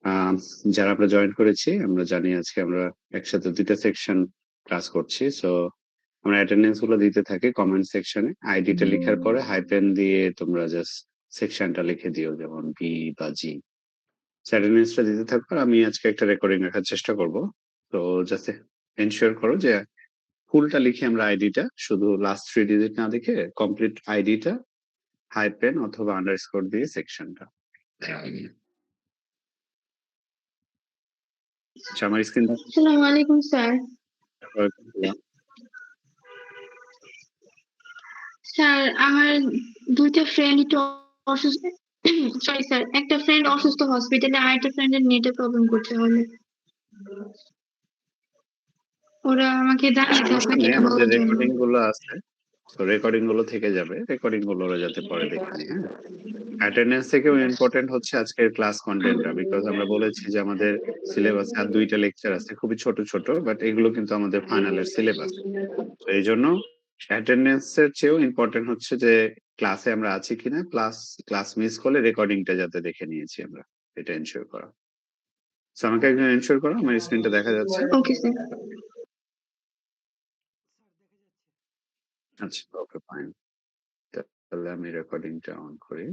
আম যারা আমরা জয়েন করেছি আমরা জানি আজকে আমরা একসাথে ২ টা সেকশন ক্লাস করছি। সো আমরা অ্যাটেন্ডেন্স গুলো দিতে থাকি কমেন্ট সেকশনে। আইডিটা লিখার পরে হাইপেন দিয়ে তোমরা জাস্ট সেকশনটা লিখে দিও যেমন বি বা জি। সো অ্যাটেন্ডেন্সটা দিতে থাকো। আর আমি আজকে একটা রেকর্ডিং রাখার চেষ্টা করব। তো জাস্ট এনশিওর করো যে ফুলটা লিখি আমরা আইডিটা শুধু লাস্ট 3 ডিজিট না লিখে কমপ্লিট আইডিটা হাইপেন অথবা আন্ডারস্কোর দিয়ে সেকশনটা। আচ্ছা আমার স্ক্রিন আসসালামু আলাইকুম স্যার। স্যার আমার ২ টা ফ্রেন্ড একটু অসুস্থ। সরি স্যার, একটা ফ্রেন্ড অসুস্থ হসপিটালে, আরেকটা ফ্রেন্ডের নেটে প্রবলেম করছে হলে। ওরা আমাকে জানিয়েছে সমস্যা আপনাকে নেই এটা আমাদের বলার জন্য। রেকর্ডিং গুলো আছে। তো রেকর্ডিং গুলো থেকে যাবে। রেকর্ডিং গুলো ওরা যাতে পরে দেখে নেয়, হ্যাঁ? অ্যাটেন্ডেন্স থেকেও ইম্পোর্টেন্ট হচ্ছে আজকের ক্লাস কনটেন্টটা। বিকজ আমরা বলেছি যে আমাদের সিলেবাসে আর ২ টা লেকচার আছে। খুবই ছোট, ছোট। বাট এগুলো কিন্তু আমাদের ফাইনালের সিলেবাস। তো এইজন্য অ্যাটেন্ডেন্স এর চেয়েও ইম্পোর্টেন্ট হচ্ছে যে ক্লাসে আমরা আছি কিনা, প্লাস ক্লাস মিস করলে রেকর্ডিংটা যাতে দেখে নিয়েছি আমরা। এটা এনশিওর করা। সো আমাকে একজন এনশিওর করো আমার স্ক্রিনটা দেখা যাচ্ছে? Okay sir. আচ্ছা, ওকে ফাইন। তাহলে আমি রেকর্ডিংটা অন করি।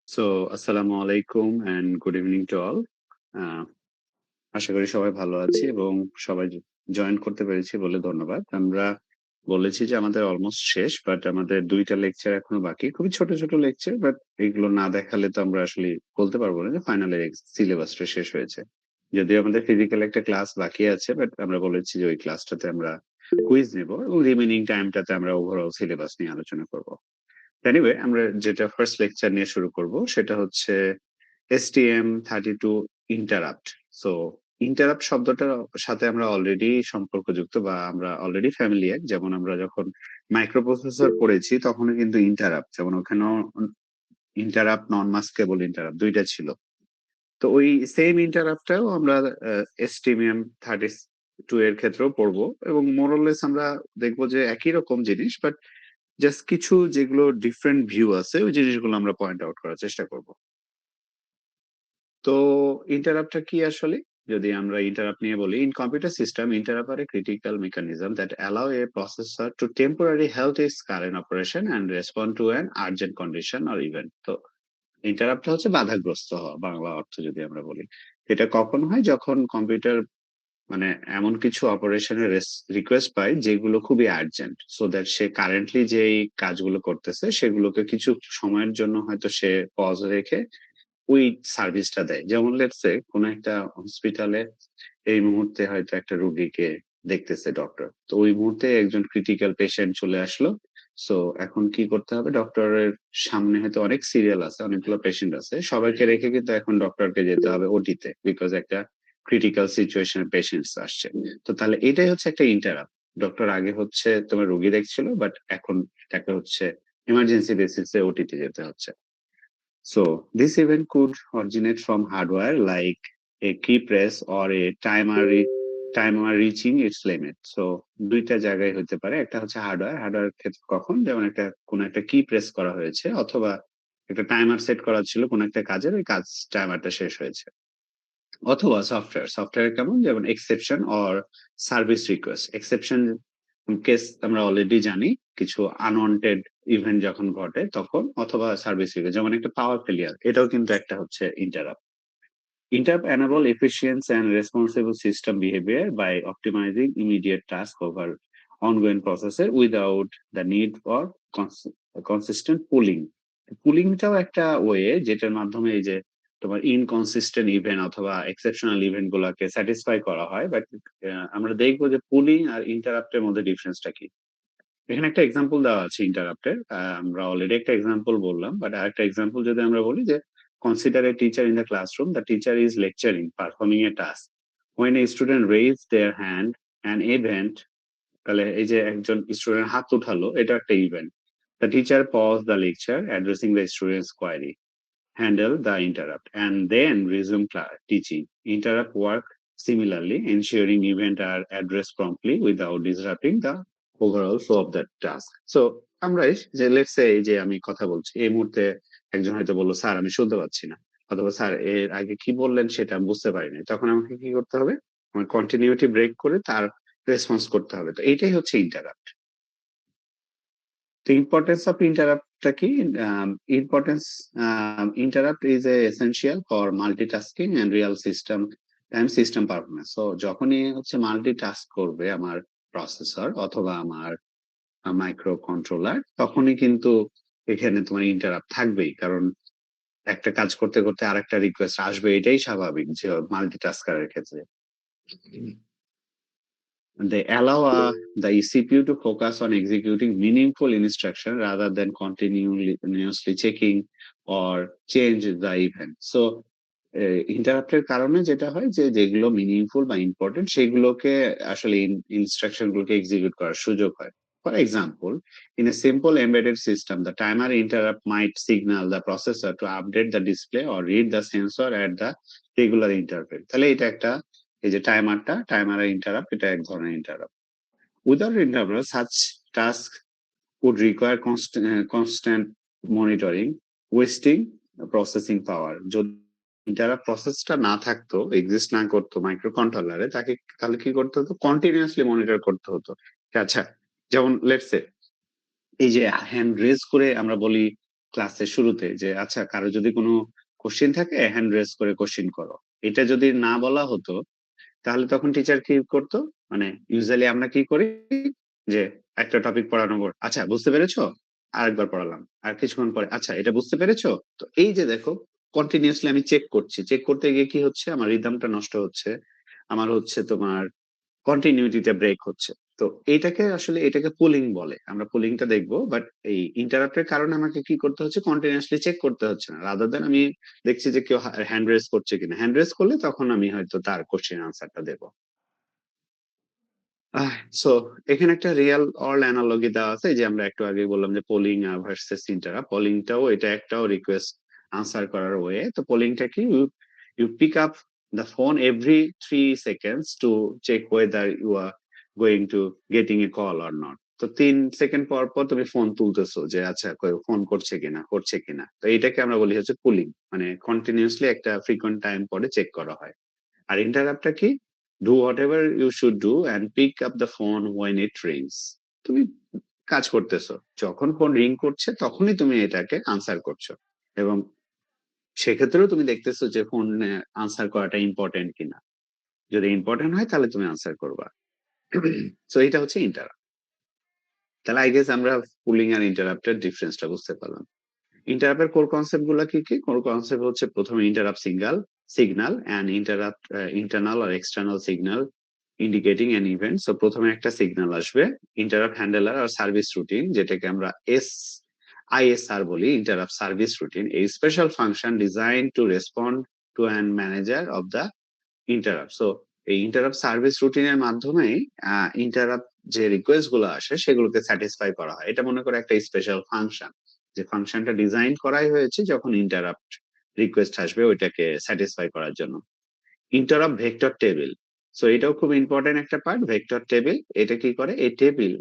সো আসসালামু আলাইকুম and good evening to all. আশা করি সবাই ভালো আছি এবং সবাই জয়েন করতে পেরেছি বলে ধন্যবাদ। আমরা বলেছি যে আমাদের অলমোস্ট শেষ, বাট আমাদের ২ টা লেকচার এখনো বাকি। খুবই ছোট, ছোট লেকচার, বাট এগুলো না দেখালে তো আমরা আসলে বলতে পারবো না যে ফাইনালে সিলেবাসটা শেষ হয়েছে। যদিও আমাদের ফিজিক্যাল একটা ক্লাস বাকি আছে, বাট আমরা বলেছি যে ওই ক্লাসটাতে আমরা কুইজ নেব এবং রিমেইনিং টাইমটাতে আমরা ওভারঅল সিলেবাস নিয়ে আলোচনা করব। এনিওয়ে আমরা যেটা ফার্স্ট লেকচার নিয়ে শুরু করব সেটা হচ্ছে STM32 ইন্টারাপ্ট। সো ইন্টারাপ্ট শব্দটার সাথে আমরা অলরেডি সম্পর্কযুক্ত বা আমরা অলরেডি ফ্যামিলিয়ার। যেমন আমরা যখন মাইক্রোপ্রসেসর পড়েছি তখনও কিন্তু ইন্টারাপ্ট, যেমন ওখানেও ইন্টারাপ্ট, নন মাস্কেবল ইন্টারাপ্ট ২ টা ছিল। তো ওই সেম ইন্টারাপ্টটাও আমরা STM32 এর ক্ষেত্রেও পড়বো এবং মোরলেস আমরা দেখবো যে একই রকম জিনিস, বাট জাস্ট কিছু যেগুলো ডিফারেন্ট ভিউ আছে ওই জিনিসগুলো আমরা পয়েন্ট আউট করার চেষ্টা করব। তো ইন্টারাপ্টটা কি আসলে? যদি আমরা ইন্টারাপ্ট নিয়ে বলি, in computer system interrupt are a critical mechanism that allow a processor to temporary help its current operation and respond to an urgent condition or event. তো ইন্টারাপ্টটা হচ্ছে বাধাগ্রস্ত হওয়া, বাংলা অর্থ যদি আমরা বলি। এটা কখন হয়? যখন কম্পিউটার মানে এমন কিছু অপারেশনের রিকোয়েস্ট পায় যেগুলো খুবই urgent, so that say currently যেই কাজগুলো করতেছে সেগুলোকে কিছু সময়ের জন্য হয়তো সে পজ রেখে ওই সার্ভিসটা দেয়। যেমন লেটস সে কোন একটা হসপিটালে এই মুহূর্তে হয়তো একটা রোগীকে দেখতেছে ডক্টর। তো ওই মুহূর্তে একজন ক্রিটিক্যাল পেশেন্ট চলে আসলো। সো এখন কি করতে হবে? ডক্টরের সামনে হয়তো অনেক সিরিয়াল আছে, অনেকগুলো পেশেন্ট আছে। সবাইকে রেখে কিন্তু এখন ডক্টরকে যেতে হবে ওটিতে। বিকজ একটা ক্রিটিক্যাল সিচুয়েশন এ পেশেন্টস আসছে। তো তাহলে এটাই হচ্ছে একটা ইন্টারাপ্ট। ডক্টর আগে হচ্ছে তোমার রোগী দেখছিল, বাট এখন তাকে হচ্ছে এমার্জেন্সি বেসিসে ওটিতে যেতে হচ্ছে। So this event could originate from hardware like a key press or a timer reaching its limit. So ২ টা জায়গায় হইতে পারে। একটা হচ্ছে হার্ডওয়্যার। হার্ডওয়্যার ক্ষেত্রে কখন? যেমন কোন একটা কি প্রেস করা হয়েছে অথবা একটা টাইমার সেট করা ছিল কোন একটা কাজের, ওই কাজ টাইমারটা শেষ হয়েছে। অথবা সফটওয়্যার। সফটওয়্যার কেমন? যেমন exception or service request. Exception case আমরা অলরেডি জানি। কিছু আনওয়ান্টেড ইভেন্ট যখন ঘটে তখন, অথবা সার্ভিস রিকোয়েস্ট যেমন একটা পাওয়ার ফেলিয়ার, এটাও কিন্তু একটা হচ্ছে interrupt. Interrupt enable efficient and responsible system behavior by optimizing immediate task over ongoing processes without the need for consistent pooling. পুলিংটাও একটা ওয়ে যেটার মাধ্যমে এই যে তোমার ইনকনসিস্টেন্ট ইভেন্ট অথবা এক্সেপশনাল ইভেন্ট গুলাকে স্যাটিসফাই করা হয়। বাট আমরা দেখবো যে পুলিং আর ইন্টারাপ্টের মধ্যে ডিফারেন্সটা কি। এখানে একটা এক্সাম্পল দেওয়া আছে ইন্টারাপ্টের। আমরা অলরেডি একটা এক্সাম্পল বললাম, বাট আরেকটা এক্সাম্পল যদি আমরা বলি যে consider a teacher in the classroom, the teacher is lecturing performing A task, when a student raise their hand an event, তাহলে এই যে একজন স্টুডেন্ট হাত উঠালো এটা একটা event. The teacher pause the lecture addressing the students query, handle the interrupt, and then resume teaching. Interrupt work similarly, ensuring events are addressed promptly without disrupting the overall flow of that task. So আমরা যে let's say এই যে আমি কথা বলছি এই মুহূর্তে একজন হয়তো বললো স্যার আমি শুনতে পাচ্ছি না, অথবা স্যার এর আগে কি বললেন সেটা আমি বুঝতে পারিনি, তখন আমাকে কি করতে হবে? আমার কন্টিনিউটি ব্রেক করে তার রেসপন্স করতে হবে। তো এইটাই হচ্ছে interrupt. The importance of interrupt টা কি? Importance interrupt is a essential for multitasking and real system and system performance. So যখনই হচ্ছে মাল্টিটাস্ক করবে আমার প্রসেসর অথবা আমার মাইক্রো কন্ট্রোলার, তখনই কিন্তু এখানে তোমার ইন্টারাপ্ট থাকবেই। কারণ একটা কাজ করতে করতে আরেকটা রিকোয়েস্ট আসবে, এটাই স্বাভাবিক যে মাল্টিটাস্কারের ক্ষেত্রে। They allow the CPU to focus on executing meaningful instruction rather than continuously checking or change the event. So, ইন্টারাপ্টের কারণে যেটা হয় যে যেগুলো মিনিংফুল বা ইম্পর্টেন্ট সেগুলোকে আসলে ইনস্ট্রাকশন গুলোকে এক্সিকিউট করার সুযোগ হয়। For example, in a simple embedded system, the timer interrupt might signal the processor to update the display or read the sensor at the regular interval. তাহলে এটা একটা, এই যে টাইমারের ইন্টারাপ্ট, এটা এক ধরনের interrupt. Without interval, such tasks would require constant monitoring, wasting processing power. যদি interrupt প্রসেসটা না থাকতো, এক্সিস্ট না করতো মাইক্রো কন্ট্রোলারে, তাকে তাহলে কি করতে হতো? কন্টিনিউয়াসলি মনিটর করতে হতো। আচ্ছা, যেমন লেটস সে এই যে হ্যান্ড রেজ করে আমরা বলি ক্লাসের শুরুতে যে আচ্ছা কারো যদি কোনো কোশ্চেন থাকে হ্যান্ড রেজ করে কোশ্চেন করো। এটা যদি না বলা হতো তাহলে তখন টিচার কি করতো? মানে ইউজুয়ালি আমরা কি করি? যে একটা টপিক পড়ানোর পর, "আচ্ছা বুঝতে পেরেছো?" আরেকবার পড়ালাম। আর কিছুক্ষণ পরে, "আচ্ছা এটা বুঝতে পেরেছো?" তো এই যে দেখো কন্টিনিউয়াসলি আমি চেক করছি। চেক করতে গিয়ে কি হচ্ছে? আমার রিদমটা নষ্ট হচ্ছে। আমার হচ্ছে তোমার কন্টিনিউটিতে ব্রেক হচ্ছে। তো এটাকে পুলিং বলে। আমরা পুলিংটা দেখবো। বাট এই ইন্টারাপ্ট এর কারণে আমাকে কি করতে হচ্ছে? কন্টিনিউয়াসলি চেক করতে হচ্ছে না। রাদার দ্যান আমি দেখছি যে কেউ হ্যান্ড রেজ করছে কিনা। হ্যান্ড রেজ করলে তখন আমি হয়তো তার কোয়েশ্চেন আনসারটা দেব। সো এখানে একটা রিয়াল ওয়ার্ল্ড অ্যানালজি দেওয়া আছে। এই যে আমরা একটু আগে বললাম যে পোলিং ভার্সেস ইন্টারাপ্ট। পোলিংটাও এটা একটাও রিকোয়েস্ট আনসার করার ওয়ে। তো পোলিংটা কি? You pick up the phone every 3 seconds to check whether you are going to getting a call or not. তো ৩ সেকেন্ড পর পর তুমি ফোন তুলতেছো যে আচ্ছা কেউ ফোন করছে কিনা। তো এটাকে আমরা বলি হচ্ছে পুলিং। মানে কন্টিনিউয়াসলি একটা ফ্রিকোয়েন্ট টাইম পরে চেক করা হয়। আর ইন্টারাপ্টটা কি? Do whatever you should do and pick up the phone when it rings. তুমি কাজ করতেছো। যখন ফোন রিং করছে তখনই তুমি এটাকে আনসার করছো। এবং সেক্ষেত্রেও তুমি দেখতেছো যে ফোনে আনসার করাটা ইম্পোর্টেন্ট কিনা। যদি ইম্পোর্টেন্ট হয় তাহলে তুমি আনসার করবা। সো এটা হচ্ছে ইন্টারাপ্ট। তাহলে আই গেস আমরা পুলিং আর ইন্টারাপ্টের ডিফারেন্সটা বুঝতে পারলাম। ইন্টারাপ্টের কোর কনসেপ্ট গুলা কি কি? কোর কনসেপ্ট হচ্ছে প্রথমে interrupt signal and interrupt internal or external signal indicating an event. So প্রথমে একটা সিগনাল আসবে, interrupt handler or service routine, যেটাকে আমরা আইএসআর বলি, ইন্টারাপ্ট সার্ভিস রুটিন। এই special function design to respond to an manager of the interrupt. So এই interrupt service রুটিনের মাধ্যমেই ইন্টারাপ্ট যে রিকোয়েস্ট গুলো আসে সেগুলোকে স্যাটিসফাই করা হয়। এটা মনে করো একটা স্পেশাল ফাংশন, যে ফাংশনটা ডিজাইন করাই হয়েছে যখন ইন্টারাপ্ট রিকোয়েস্ট আসবে ওইটাকে স্যাটিসফাই করার জন্য। Interrupt vector table. সো এটাও খুব ইম্পর্টেন্ট একটা পার্ট, ভেক্টর টেবিল। এটা কি করে? এই table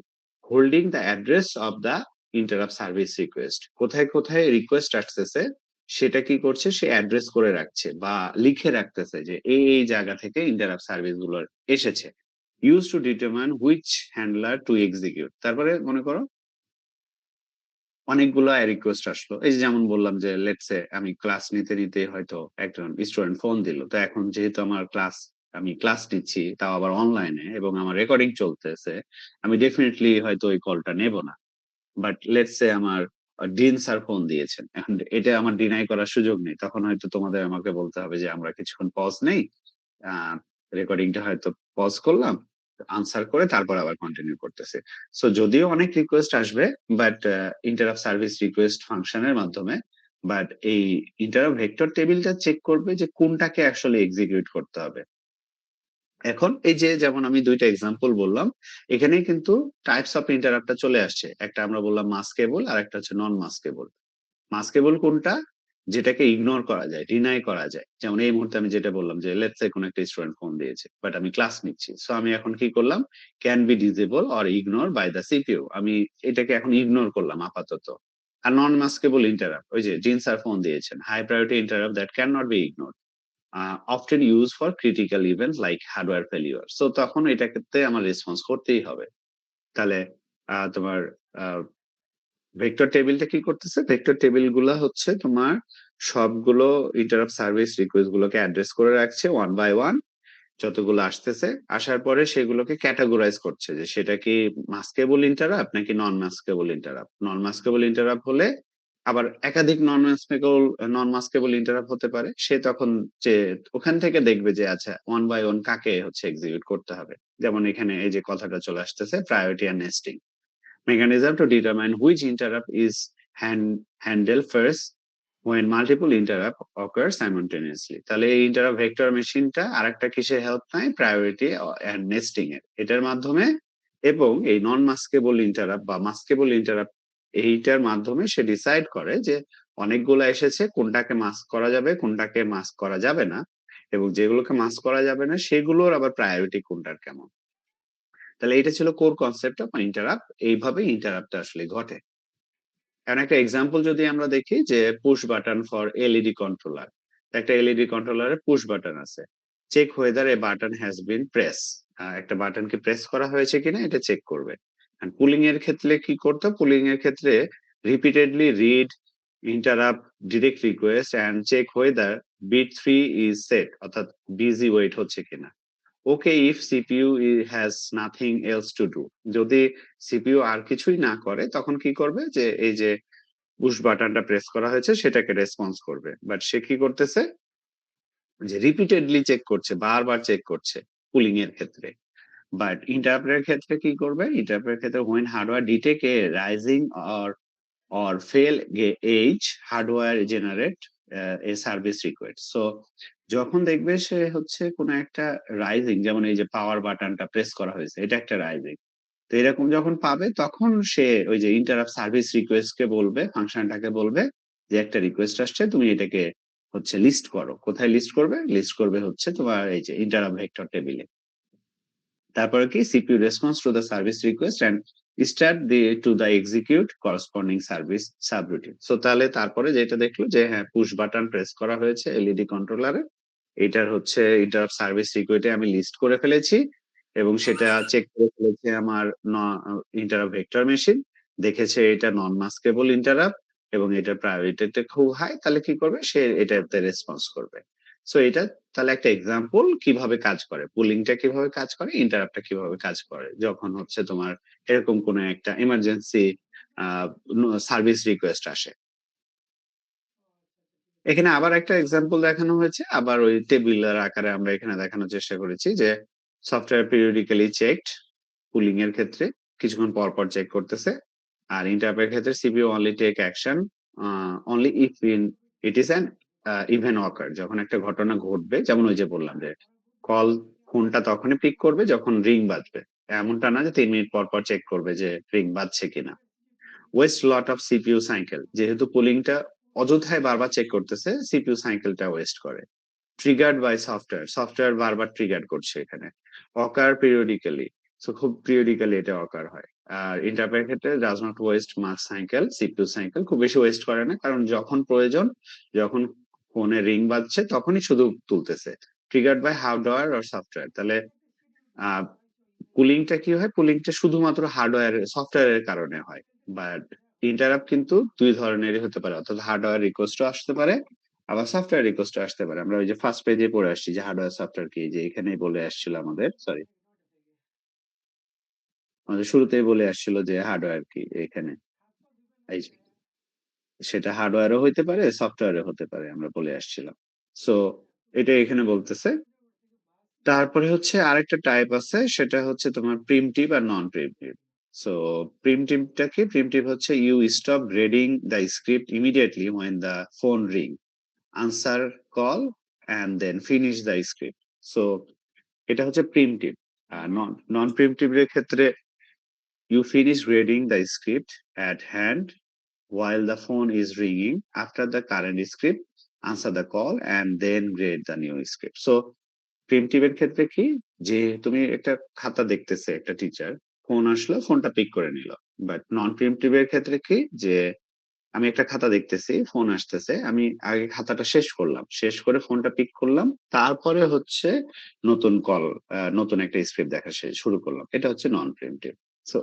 holding the address of the interrupt service request. কোথায় কোথায় রিকোয়েস্ট আসতেছে সেটা কি করছে? সে অ্যাড্রেস করে রাখছে বা লিখে রাখতেছে যে এই জায়গা থেকে ইন্টারাপ্ট সার্ভিস গুলো এসেছে। Use to determine which handler two execute. তারপরে মনে করো অনেকগুলো রিকোয়েস্ট আসলো। এই যে যেমন বললাম যে লেটস সে আমি ক্লাস নিতে নিতে হয়তো একজন স্টুডেন্ট ফোন দিল। তো এখন যেহেতু আমি ক্লাস নিচ্ছি তাও আবার অনলাইনে এবং আমার রেকর্ডিং চলতেছে, আমি ডেফিনিটলি হয়তো ওই কলটা নেব না। বাট লেটস সে আমার ডিন স্যার ফোন দিয়েছেন। এখন এটা আমার ডিনাই করার সুযোগ নেই। তখন হয়তো তোমাদের আমাকে বলতে হবে যে আমরা কিছুক্ষণ পজ নেই। রেকর্ডিংটা হয়তো পজ করলাম, আনসার করে তারপর আবার কন্টিনিউ করতেছে। সো যদিও অনেক রিকোয়েস্ট আসবে বাট ইন্টারাপ্ট সার্ভিস রিকোয়েস্ট ফাংশনের মাধ্যমে, বাট এই ইন্টারাপ্ট ভেক্টর টেবিলটা চেক করবে যে কোনটাকে আসলে এক্সিকিউট করতে হবে। এখন এই যে যেমন আমি ২ টা এক্সাম্পল বললাম, এখানেই কিন্তু টাইপস অফ ইন্টারাপ্টটা চলে আসছে। একটা আমরা বললাম মাস্কেবল আর একটা হচ্ছে নন মাস্কেবল। মাস্কেবল কোনটা? যেটাকে ইগনোর করা যায়, ডিনাই করা যায়। যেমন এই মুহূর্তে আমি যেটা বললাম যে লেটস সে কোন একটা স্টুডেন্ট ফোন দিয়েছে, বাট আমি ক্লাস নিচ্ছি। সো আমি এখন কি করলাম? Can be disable or ignore by the CPU. আমি এটাকে এখন ইগনোর করলাম আপাতত। আর নন মাস্কেবল ইন্টারাপ্ট, ওই যে জিন স্যার ফোন দিয়েছেন, high priority interrupt that can not be ignored, often use for critical event like hardware failure. So তখন এটাতে আমার রেসপন্স করতেই হবে। তাহলে তোমার ভেক্টর টেবিলটা কি করতেছে? ভেক্টর টেবিল গুলা হচ্ছে তোমার সবগুলো ইন্টারাপ্ট সার্ভিস রিকোয়েস্ট গুলোকে অ্যাড্রেস করে রাখছে ওয়ান বাই ওয়ান। যতগুলো আসতেছে, আসার পরে সেগুলোকে ক্যাটাগরাইজ করছে যে সেটা কি মাস্কেবল ইন্টারাপ্ট নাকি নন মাস্কেবল ইন্টারাপ্ট। নন মাস্কেবল ইন্টারাপ্ট হলে আবার একাধিক নন মাস্কেবল ইন্টারাপ্ট হতে পারে। সে তখন যে ওখান থেকে দেখবে যে আচ্ছা ওয়ান বাই ওয়ান কাকে হচ্ছে এক্সিকিউট করতে হবে। যেমন এখানে এই যে কথাটা চলে আসতেছে, প্রায়োরিটি আর nesting mechanism to determine which interrupt is handled first when multiple interrupt occur simultaneously. তাহলে এই ইন্টারাপ্ট ভেক্টর মেশিনটা আরেকটা কিসে হেল্প নেয়? প্রায়োরিটি এন্ড নেস্টিং এর, এটার মাধ্যমে। এবং এই নন মাস্কেবল ইন্টারাপ্ট বা মাস্কেবল ইন্টারাপ্ট, এইটার মাধ্যমে সে ডিসাইড করে যে অনেকগুলো এসেছে, কোনটাকে মাস্ক করা যাবে, কোনটাকে মাস্ক করা যাবে না, এবং যেগুলোকে মাস্ক করা যাবে না সেগুলোর আবার প্রায়োরিটি কোনটার কেমন। তাহলে এটা ছিল কোর কনসেপ্ট অফ ইন্টারাপ্ট। এইভাবে ইন্টারাপ্ট আসলে ঘটে। এখন একটা এক্সাম্পল যদি আমরা দেখি যে push button for LED controller. একটা এলইডি কন্ট্রোলারে পুশ বাটন আছে, check whether a button has been press. একটা বাটন কি প্রেস করা হয়েছে কিনা এটা চেক করবে। পুলিং এর ক্ষেত্রে কি করতো? পুলিং এর ক্ষেত্রে repeatedly read interrupt direct request and check whether bit 3 is set, অর্থাৎ বিজি ওয়েট হচ্ছে কিনা। Okay if CPU has nothing else to do. যদি সিপিইউ আর কিছুই না করে তখন কি করবে? যে এই যে পুশ বাটনটা প্রেস করা হয়েছে সেটাকে রেসপন্স করবে। বাট সে কি করতেছে? যে রিপিটেডলি চেক করছে, বারবার চেক করছে পুলিং এর ক্ষেত্রে। বাট ইন্টারপ্রেটের ক্ষেত্রে কি করবে? ইন্টারপ্রেটের ক্ষেত্রে when hardware detect a rising or fail age, hardware generate a service request. So যখন দেখবে সে হচ্ছে কোন একটা রাইজিং, যেমন এই যে পাওয়ার বাটনটা প্রেস করা হয়েছে, এটা একটা রাইজিং। তো এরকম যখন পাবে তখন সে ওই যে ইন্টারাপ্ট সার্ভিস রিকোয়েস্ট কে বলবে, ফাংশনটাকে বলবে যে একটা রিকোয়েস্ট আসছে, তুমি এটাকে হচ্ছে লিস্ট করো। কোথায় লিস্ট করবে? লিস্ট করবে হচ্ছে তোমার এই যে ইন্টারাপ্ট ভেক্টর টেবিলে। তারপরে কি? CPU response to the service request and start to the execute corresponding service subroutine. So তাহলে তারপরে যেটা দেখলো যে হ্যাঁ পুশ বাটন প্রেস করা হয়েছে এলইডি কন্ট্রোলারে, এটার হচ্ছে ইন্টারাপ্ট সার্ভিস রিকোয়েস্টে আমি লিস্ট করে ফেলেছি, এবং সেটা চেক করে ফেলেছে আমার ইন্টারাপ্ট ভেক্টর মেশিন। দেখেছে এটা নন মাস্কেবল ইন্টারাপ্ট এবং এটার প্রায়োরিটিটা খুব হাই, তাহলে কি করবে? সে এটাতে রেসপন্স করবে। সো এটা তাহলে একটা এক্সাম্পল কিভাবে কাজ করে, পুলিংটা কিভাবে কাজ করে, ইন্টারাপ্টটা কিভাবে কাজ করে যখন হচ্ছে তোমার এরকম কোন একটা ইমার্জেন্সি সার্ভিস রিকোয়েস্ট আসে। এখানে আবার একটা এক্সাম্পল দেখানো হয়েছে, আবার ওই টেবিলের আকারে আমরা এখানে দেখানোর চেষ্টা করেছি যে সফটওয়্যার পিরিয়ডিক্যালি চেকড, পুলিং এর ক্ষেত্রে কিছুক্ষণ পর পর চেক করতেছে। আর ইন্টারপ্রেটের ক্ষেত্রে CPU only take action only if it is an event occur. যখন একটা ঘটনা ঘটবে, যেমন ওই যে বললাম যে কল, ফোনটা তখনই পিক করবে যখন রিং বাজবে। এমনটা না যে 3 মিনিট পর পর চেক করবে যে রিং বাজছে কিনা। West lot of CPU cycle, যেহেতু পুলিংটা অযথায় বারবার চেক করতেছে, সিপিইউ সাইকেলটা ওয়েস্ট করে। ট্রিগার্ড বাই সফটওয়্যার, সফটওয়্যার বারবার ট্রিগার করছে এখানে। অকার পিরিয়ডিক্যালি, সো খুব পিরিয়ডিক্যালি এটা অকার হয়। আর ইন্টারপ্রেটের ক্ষেত্রে does not waste much cycle, CPU cycle খুব বেশি ওয়েস্ট করে না, কারণ যখন প্রয়োজন, যখন ফোনে রিং বাজছে তখনই শুধু তুলতেছে। Triggered by hardware or software, তাহলে আহ পুলিংটা কি হয়? পুলিংটা শুধুমাত্র হার্ডওয়্যার সফটওয়্যারের কারণে হয়। বাট ইন্টারাপ্ট কিন্তু দুই ধরনেরই হতে পারে, অর্থাৎ হার্ডওয়্যার রিকোয়েস্টও আসতে পারে, আবার সফটওয়্যার রিকোয়েস্টও আসতে পারে। আমরা ওই যে ফার্স্ট পেজে পড়ে আসছি যে হার্ডওয়্যার সফটওয়্যার কি, যে এখানেই বলে আসছিল আমাদের, সরি, আমাদের শুরুতেই বলে আসছিল যে হার্ডওয়্যার কি এখানে। এই যে, সেটা হার্ডওয়্যারও হইতে পারে, সফটওয়্যারও হতে পারে, আমরা বলে আসছিলাম। সো এটা এখানে বলতেছে। তারপরে হচ্ছে আরেকটা টাইপ আছে, সেটা হচ্ছে তোমার প্রিমটিভ আর নন প্রিমটিভ। সো প্রিমটিভটা কি? প্রিমটিভ হচ্ছে you stop reading the script immediately when the phone ring, answer call and then finish the script. So এটা হচ্ছে প্রিমটিভ। আর নন প্রিমটিভ এর ক্ষেত্রে you finish reading the script at hand while the phone is ringing. After the current script, answer the call and then grade the new script. So primitive এর ক্ষেত্রে কি, যে তুমি একটা খাতা দেখতেছে একটা টিচার, ফোন আসলো, ফোনটা পিক করে নিল। বাট নন প্রিমিটিভ এর ক্ষেত্রে কি, যে আমি একটা খাতা দেখতেছি, ফোন আসতেছে, আমি আগে খাতাটা শেষ করলাম, শেষ করে ফোনটা পিক করলাম, তারপরে হচ্ছে নতুন কল, নতুন একটা স্ক্রিপ্ট দেখা শুরু করলাম। এটা হচ্ছে নন প্রিমিটিভ। সো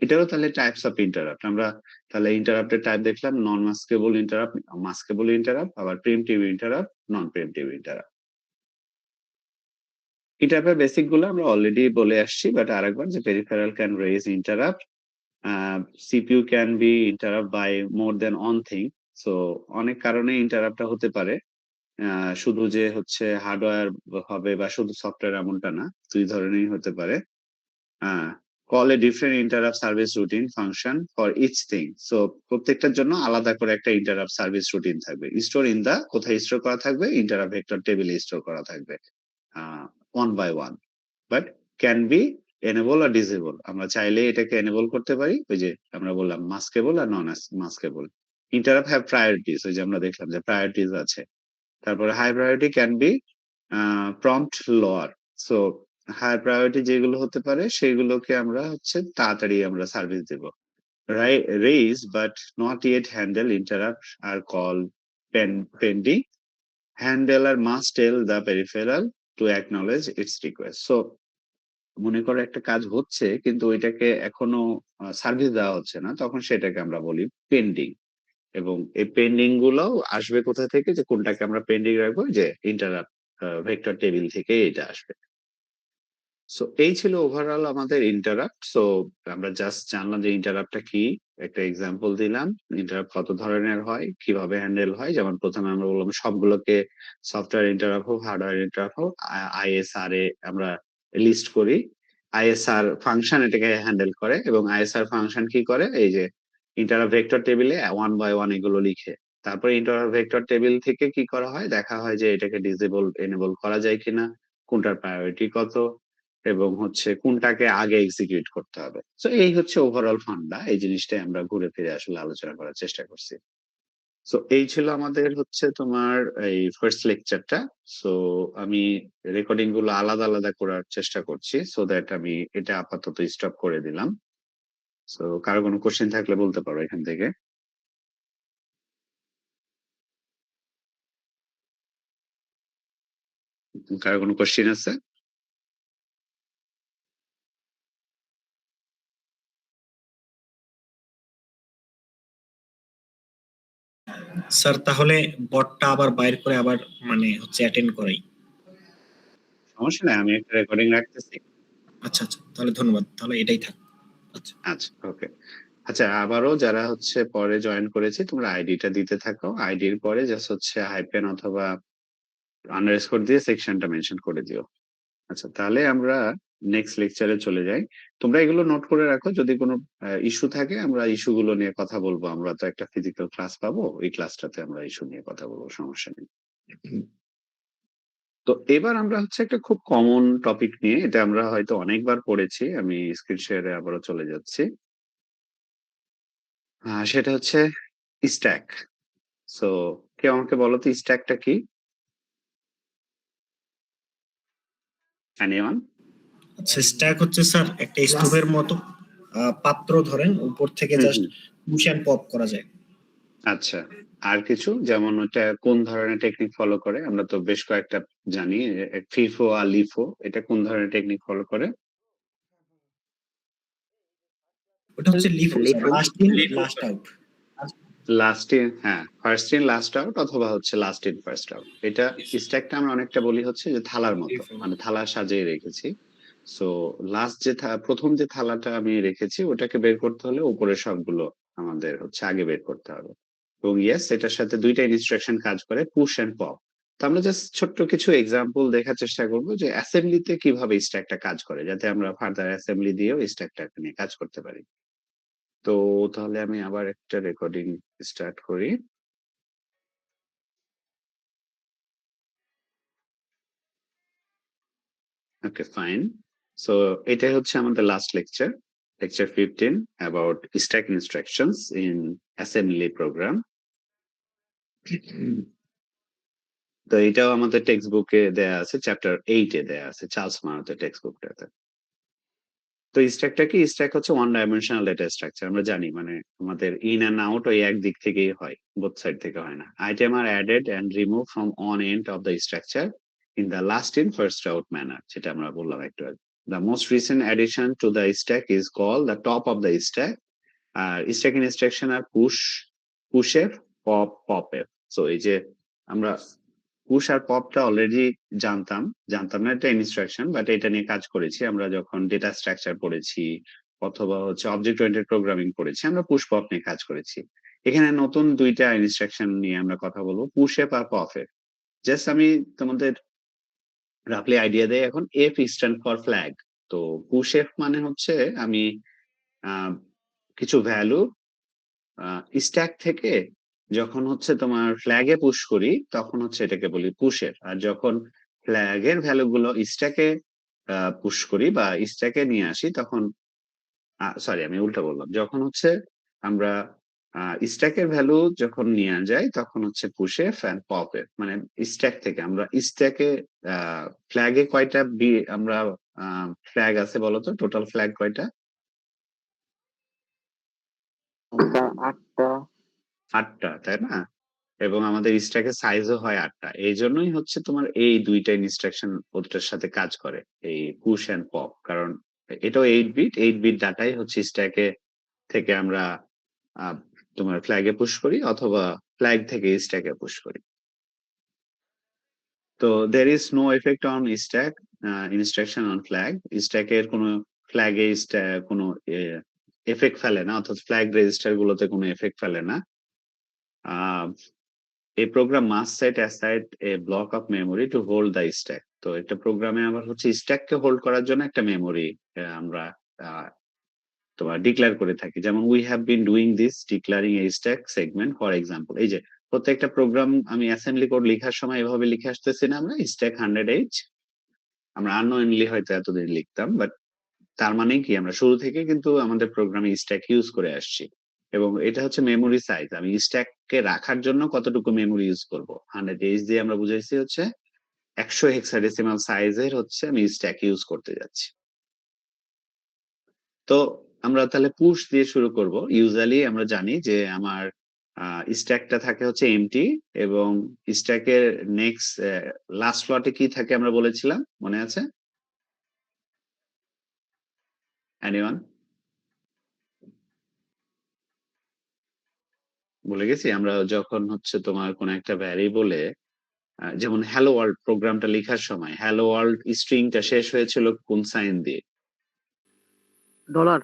এটারও তাহলে টাইপস অফ ইন্টারাপ্ট আমরা, তাহলে ইন্টারাপ্টের টাইপ দেখলাম, non maskable interrupt, maskable interrupt, আবার preemptive interrupt, non preemptive interrupt. ইন্টারাপ্টের বেসিক গুলো আমরা অলরেডি বলে আসছি, বাট আরেকবার, যে peripheral can raise interrupt, CPU can be interrupt by more than one thing. So অনেক কারণে ইন্টারাপ্টটা হতে পারে। শুধু যে হচ্ছে হার্ডওয়্যার হবে বা শুধু সফটওয়্যার এমনটা না, দুই ধরনেরই হতে পারে। Call a different interrupt service routine function for each thing. So প্রত্যেকটার জন্য আলাদা করে একটা ইন্টারাপ্ট সার্ভিস রুটিন থাকবে। স্টোর ইন দা, কোথায় স্টোর করা থাকবে? ইন্টারাপ্ট ভেক্টর টেবিলে স্টোর করা থাকবে, one by one. But can be enable or disable. আমরা চাইলে এটাকে এনেবল করতে পারি, ওই যে আমরা বললাম মাস্কেবল আর non maskable. Interrupt have priorities, ওই যে আমরা দেখলাম যে প্রায়োরিটিস আছে। তারপরে high priority can be prompt lower. So high priority যেগুলো হতে পারে সেগুলোকে আমরা হচ্ছে তাড়াতাড়ি আমরা সার্ভিস দেব। Raise but not yet handle interrupt are call pending. Handler must tell the peripheral to acknowledge its request. So মনে করো একটা কাজ হচ্ছে কিন্তু ওইটাকে এখনো সার্ভিস দেওয়া হচ্ছে না, তখন সেটাকে আমরা বলি পেন্ডিং। এবং এই পেন্ডিং গুলো আসবে কোথা থেকে, যে কোনটাকে আমরা পেন্ডিং রাখবো, যে ইন্টারাপ্ট ভেক্টর টেবিল থেকে এটা আসবে। সো এই ছিল ওভারঅল আমাদের ইন্টারাপ্ট। সো আমরা জাস্ট জানলাম যে ইন্টারাপ্টটা কি, একটা এক্সাম্পল দিলাম, ইন্টারাপ্ট কত ধরনের হয়, কিভাবে হ্যান্ডেল হয়। যেমন প্রথমে আমরা বললাম সবগুলোকে, সফটওয়্যার ইন্টারাপ্ট হোক, হার্ডওয়্যার ইন্টারাপ্ট হোক, আইএসআর এ আমরা লিস্ট করি। আইএসআর ফাংশন এটাকে হ্যান্ডেল করে, এবং আইএসআর ফাংশন কি করে, এই যে ইন্টারাপ্ট ভেক্টর টেবিলে ওয়ান বাই ওয়ান এগুলো লিখে, তারপরে ইন্টারাপ্ট ভেক্টর টেবিল থেকে কি করা হয়, দেখা হয় যে এটাকে ডিসেবল এনেবল করা যায় কিনা, কোনটার প্রায়োরিটি কত, এবং হচ্ছে কোনটাকে আগে এক্সিকিউট করতে হবে। সো এই হচ্ছে ওভারঅল ফান্ডা। এই জিনিসটাই আমরা ঘুরে ফিরে আসলে আলোচনা করার চেষ্টা করছি। সো এই ছিল আমাদের হচ্ছে তোমার এই ফার্স্ট লেকচারটা। সো আমি রেকর্ডিং গুলো আলাদা আলাদা করার চেষ্টা করছি, সো দ্যাট আমি এটা আপাতত স্টপ করে দিলাম। সো কারো কোনো কোশ্চেন থাকলে বলতে পারো এখান থেকে। কারো কোনো কোশ্চেন আছে? স্যার তাহলে বটটা আবার বাইর করে আবার মানে হচ্ছে অ্যাটেন্ড করাই। সমস্যা নাই, আমি একটা রেকর্ডিং রাখতেছি। আচ্ছা আচ্ছা, তাহলে ধন্যবাদ, তাহলে এটাই থাক। আচ্ছা আচ্ছা, ওকে। আচ্ছা, আবারও যারা হচ্ছে পরে জয়েন করেছে, তোমরা আইডিটা দিতে থাকো। আইডির পরে জাস্ট হচ্ছে হাইপেন অথবা আন্ডারস্কোর দিয়ে সেকশনটা মেনশন করে দিও। আচ্ছা, তাহলে আমরা নেক্সট লেকচারে চলে যাই। তোমরা এগুলো নোট করে রাখো, যদি কোনো ইস্যু থাকে আমরা ইস্যু গুলো নিয়ে কথা বলবো। আমরা তো একটা ফিজিক্যাল ক্লাস পাবো, ওই ক্লাসটাতে আমরা ইস্যু নিয়ে কথা বলবো, সমস্যা নেই। তো এবার আমরা হচ্ছে একটা খুব কমন টপিক নিয়ে, এটা আমরা হয়তো অনেকবার পড়েছি, আমি স্ক্রিন শেয়ারে আবারও চলে যাচ্ছি। সেটা হচ্ছে স্ট্যাক। সো কেউ আমাকে বলো তো স্ট্যাকটা কি? এনিওয়ান? আচ্ছা, স্ট্যাক হচ্ছে স্যার একটা স্টোভের মতো পাত্র, ধরেন উপর থেকে হুম জাস্ট হুম। পুশ এন্ড পপ করা যায়। আচ্ছা, আর কিছু, যেমন ওটা কোন ধরনের টেকনিক ফলো করে? আমরা তো বেশ কয়েকটা জানি, ফিফো আর লিফো, এটা কোন ধরনের টেকনিক ফলো করে? ওটা হচ্ছে LIFO sir, LIFO. Last in last out. Last in, হ্যাঁ, ফার্স্ট ইন লাস্ট আউট, অথবা হচ্ছে লাস্ট ইন ফার্স্ট আউট। এটা স্ট্যাকটা আমরা অনেকটা বলি হচ্ছে যে থালার মতো, মানে থালা সাজিয়ে রেখেছি। সো লাস্ট যে প্রথম যে থালাটা আমি রেখেছি ওটাকে বের করতে হলে উপরের সবগুলো আমাদের হচ্ছে আগে বের করতে হবে। এবং ইয়েস, এটার সাথে দুইটা ইনস্ট্রাকশন কাজ করে, পুশ এন্ড পপ। তো আমরা জাস্ট ছোট্ট কিছু এক্সাম্পল দেখার চেষ্টা করবো যে অ্যাসেম্বলিতে কিভাবে স্ট্যাকটা কাজ করে, যাতে আমরা ফার্দার অ্যাসেম্বলি দিয়েও স্ট্যাকটা নিয়ে কাজ করতে পারি। তো তাহলে আমি আবার একটা রেকর্ডিং স্টার্ট করি। ওকে, ফাইন। সো এটাই হচ্ছে আমাদের last lecture. lecture 15 about stack instructions in assembly program. তো এটাও আমাদের টেক্সট বুকে দেয়া আছে, চ্যাপ্টার 8 এ দেয়া আছে, চার্লস মার্টের টেক্সট বুকটাতে। তো স্ট্যাকটা কি? স্ট্যাক হচ্ছে ওয়ান ডাইমেনশনাল ডেটা স্ট্রাকচার। আমরা জানি মানে আমাদের ইন এন্ড আউট ওই এক দিক থেকেই হয়, বোথ সাইড থেকে হয় না। Item are added and remove from on end of the structure in the last in first out manner, যেটা আমরা বললাম একটু আগে। The most recent addition to the stack is call the top of the stack. আর stack instruction আর পুশের পপের। So এই যে আমরা পুশ আর পপটা অলরেডি জানতাম না এটা ইনস্ট্রাকশন, বাট এটা নিয়ে কাজ করেছি আমরা যখন ডেটা স্ট্রাকচার পড়েছি অথবা হচ্ছে অবজেক্ট ওরিয়েন্টেড প্রোগ্রামিং পড়েছি, আমরা পুশ পপ নিয়ে কাজ করেছি। এখানে নতুন দুইটা ইনস্ট্রাকশন নিয়ে আমরা কথা বলবো, পুশেপ আর পপের। জাস্ট আমি তোমাদের রাফলি আইডিয়া দেই এখন। F stand for flag. তো পুশেপ মানে হচ্ছে আমি কিছু ভ্যালু স্ট্যাক থেকে যখন হচ্ছে তোমার ফ্ল্যাগে পুশ করি তখন হচ্ছে এটাকে বলি পুশের। আর যখন ফ্ল্যাগের ভ্যালু গুলো স্ট্যাকে পুশ করি বা স্ট্যাকে নিয়ে আসি তখন, সরি আমি উল্টা বললাম, যখন হচ্ছে আমরা স্ট্যাকের ভ্যালু যখন নিয়ে যাই তখন হচ্ছে পুশে অ্যান্ড পপে। মানে স্ট্যাক থেকে আমরা স্ট্যাকে ফ্ল্যাগে কয়টা আমরা ফ্ল্যাগ আছে বলতো, টোটাল ফ্ল্যাগ কয়টা? আটটা। 8টা, তাই না? এবং আমাদের স্ট্যাকের সাইজও হয় 8টা। এই জন্যই হচ্ছে তোমার এই দুইটা ইনস্ট্রাকশন ওটার সাথে কাজ করে, এই পুশ এন্ড পপ। কারণ এটাও 8 বিট ডাটাই হচ্ছে স্ট্যাকে থেকে আমরা তোমার ফ্ল্যাগে পুশ করি অথবা ফ্ল্যাগ থেকে স্ট্যাকে পুশ করি। তো there is no effect on stack instruction on flag. স্ট্যাকের কোনো ফ্ল্যাগে কোনো এফেক্ট ফেলে না, অর্থাৎ ফ্ল্যাগ রেজিস্টার গুলোতে কোনো এফেক্ট ফেলে না। A program must set aside a block of memory to hold the stack. তো একটা প্রোগ্রামে আবার হচ্ছে স্ট্যাককে হোল্ড করার জন্য একটা মেমোরি আমরা তোমার ডিক্লেয়ার করে থাকি। যেমন we have been doing this declaring A stack segment for example. এই যে প্রত্যেকটা প্রোগ্রাম আমি অ্যাসেম্বলি কোড লেখার সময় এভাবে লিখে আসতেছি না আমরা, স্ট্যাক 100H। আমরা আননোয়েনলি হয়তো এতদিন লিখতাম, বাট তার মানে কি আমরা শুরু থেকে কিন্তু আমাদের প্রোগ্রামে স্ট্যাক ইউজ করে আসছি। এবং এটা হচ্ছে মেমোরি সাইজ, আমি স্ট্যাককে রাখার জন্য কতটুকু মেমোরি ইউজ করব। 100H দিয়ে আমরা বুঝাইছি হচ্ছে 100 হেক্সাডেসিমাল সাইজের হচ্ছে আমি স্ট্যাক ইউজ করতে যাচ্ছি। তো আমরা তাহলে পুশ দিয়ে শুরু করব। ইউজুয়ালি আমরা জানি যে আমার স্ট্যাকটা থাকে হচ্ছে এমটি, এবং স্ট্যাকের নেক্সট লাস্ট স্লটে কি থাকে আমরা বলেছিলাম, মনে আছে? এনিওয়ান? বলে গেছি আমরা যখন হচ্ছে তোমার কোন একটা ভ্যারিয়েবলে, যেমন হ্যালো ওয়ার্ল্ড প্রোগ্রামটা লেখার সময় হ্যালো ওয়ার্ল্ড স্ট্রিংটা শেষ হয়েছিল কোন সাইন দিয়ে? ডলার।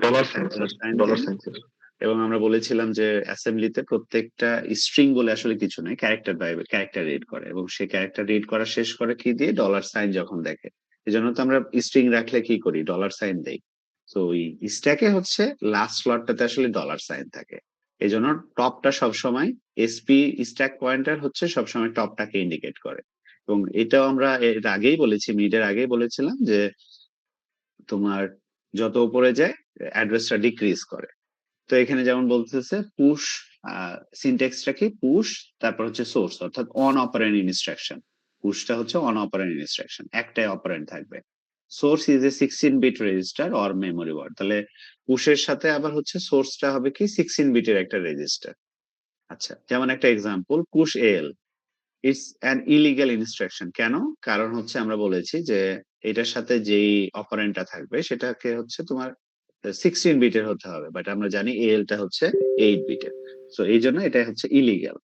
Dollar sign. এবং আমরা বলেছিলাম যে অ্যাসেম্বলিতে প্রত্যেকটা স্ট্রিং বলে আসলে কিছু নেই, ক্যারেক্টার রিড করে, এবং সে ক্যারেক্টার রিড করা শেষ করে কি দিয়ে? ডলার সাইন যখন দেখে। এজন্য তো আমরা স্ট্রিং রাখলে কি করি? ডলার সাইন দেই। তো ওই স্ট্যাকে হচ্ছে লাস্ট স্লটটাতে আসলে ডলার সাইন থাকে। এজন্য টপটা সবসময় এসপি স্ট্যাক পয়েন্টার হচ্ছে সবসময় টপটাকে ইন্ডিকেট করে। এবং এটাও আমরা এর আগেই বলেছি, মিডের আগেই বলেছিলাম যে তোমার যত উপরে যায় অ্যাড্রেসটা ডিক্রিজ করে। তো এখানে যেমন বলতেছে পুশ, সিনট্যাক্সটা কি? পুশ তারপর হচ্ছে সোর্স, অর্থাৎ অন অপারেন্ড ইনস্ট্রাকশন। পুশটা হচ্ছে অন অপারেন্ড ইনস্ট্রাকশন, একটাই অপারেন্ড থাকবে। Source is a 16 bit register or memory word. তাহলে পুশের সাথে আবার হচ্ছে সোর্সটা হবে কি 16 বিটের একটা রেজিস্টার। আচ্ছা, যেমন একটা example, push L it's an illegal instruction. কেন? কারণ হচ্ছে আমরা বলেছি যে এটার সাথে যেই অপারেন্টটা থাকবে সেটাকে হচ্ছে তোমার 16 বিটের হতে হবে, বাট আমরা জানি এলটা হচ্ছে 8 বিটের। সো এই জন্য এটা হচ্ছে ইলিগাল।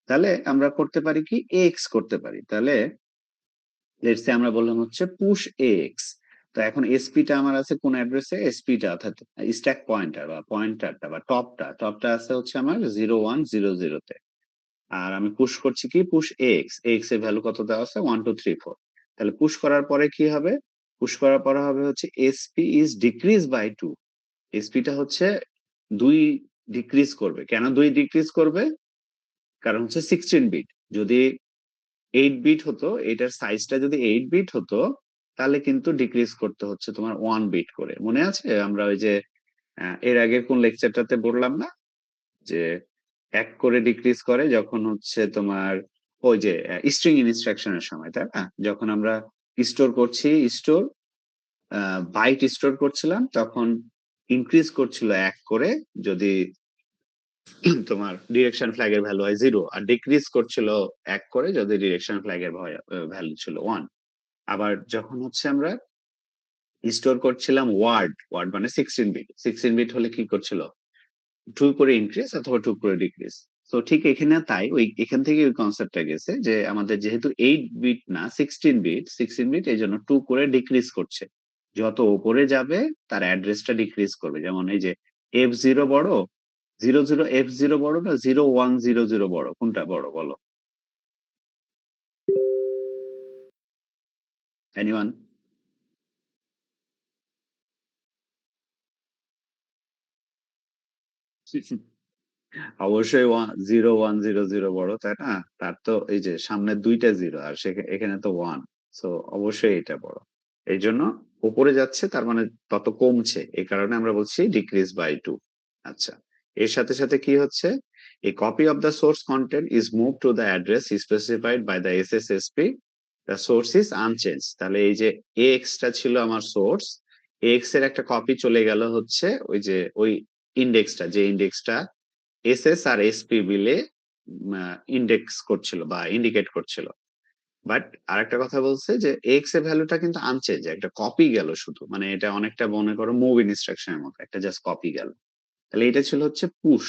তাহলে আমরা করতে পারি কি? এক্স করতে পারি। তাহলে লেটস সে আমরা বললাম হচ্ছে পুশ এক্স। তো এখন এসপিটা আমার আছে কোন অ্যাড্রেসে? এসপিটা অর্থাৎ স্ট্যাক পয়েন্টার বা পয়েন্টারটা বা টপটা আছে হচ্ছে আমার 0100 তে। আর আমি পুশ করছি কি? Push x. এক্স এর ভ্যালু কত দেওয়া আছে? 1 2 3 4। তাহলে পুশ করার পরে কি হবে? পুশ করার পরে হবে হচ্ছে এসপি ইজ ডিক্রিজ বাই 2। এসপিটা হচ্ছে 2 ডিক্রিজ করবে। কেন 2 ডিক্রিজ করবে? কারণ হচ্ছে 16 বিট। যদি 8 বিট হতো, এটার সাইজটা যদি 8 বিট হতো তাহলে কিন্তু ডিক্রিজ করতে হচ্ছে তোমার 1 বিট করে। মনে আছে আমরা ওই যে এর আগের কোন লেকচারটাতে বললাম না যে 1 করে ডিক্রিজ করে যখন হচ্ছে তোমার ওই যে স্ট্রিং ইনস্ট্রাকশনের সময়, তাই না? যখন আমরা স্টোর করছি, বাইট স্টোর করছিলাম তখন ইনক্রিজ করছিল 1 করে যদি তোমার ডিরেকশন ফ্ল্যাগ এর ভ্যালু হয় 0, আর ডিক্রিজ করছিল 1 করে যদি ডিরেকশন ফ্ল্যাগ এর ভ্যালু ছিল 1। আবার যখন হচ্ছে আমরা স্টোর করছিলাম ওয়ার্ড মানে 16 বিট, 16 বিট হলে কি করছিল 2 করে ইনক্রিজ অথবা 2 করে ডিক্রিজ। তো ঠিক এখানে তাই এখান থেকে ওই কনসেপ্টটা গেছে যে আমাদের যেহেতু 8 বিট না 16 বিট এই জন্য 2 করে ডিক্রিজ করছে। যত উপরে যাবে তার অ্যাড্রেসটা ডিক্রিজ করবে। যেমন এই যে F0 বড়, 00 F0 বড় না 0100 বড়, কোনটা বড় বলো? এনিওয়ান? অবশ্যই 0100 বড়, তাই না? তার তো এই যে সামনে 2টা 0 আর এখানে তো 1, সো অবশ্যই এটা বড়। এই জন্য উপরে যাচ্ছে তার মানে তত কমছে, এই কারণে আমরা বলছি ডিক্রিজ বাই 2। আচ্ছা, এর সাথে সাথে কি হচ্ছে, a copy of the source content is moved to the address specified by the SSSP, the source is unchanged। তাহলে এই যে ax টা ছিল আমার সোর্স, ax এর একটা কপি চলে গেল হচ্ছে ওই যে ওই ইন্ডেক্সটা, যে ইন্ডেক্সটা এসএস আর এসপি মিলে ইন্ডেক্স করছিল বা ইন্ডিকেট করছিল। বাট আরেকটা কথা বলছে যে এক্স এর ভ্যালুটা কিন্তু আনচেঞ্জ, একটা কপি গেল শুধু, মানে এটা অনেকটা মনে করো মুভ ইনস্ট্রাকশনের মতো, একটা জাস্ট কপি গেল। তাহলে এটা ছিল হচ্ছে push.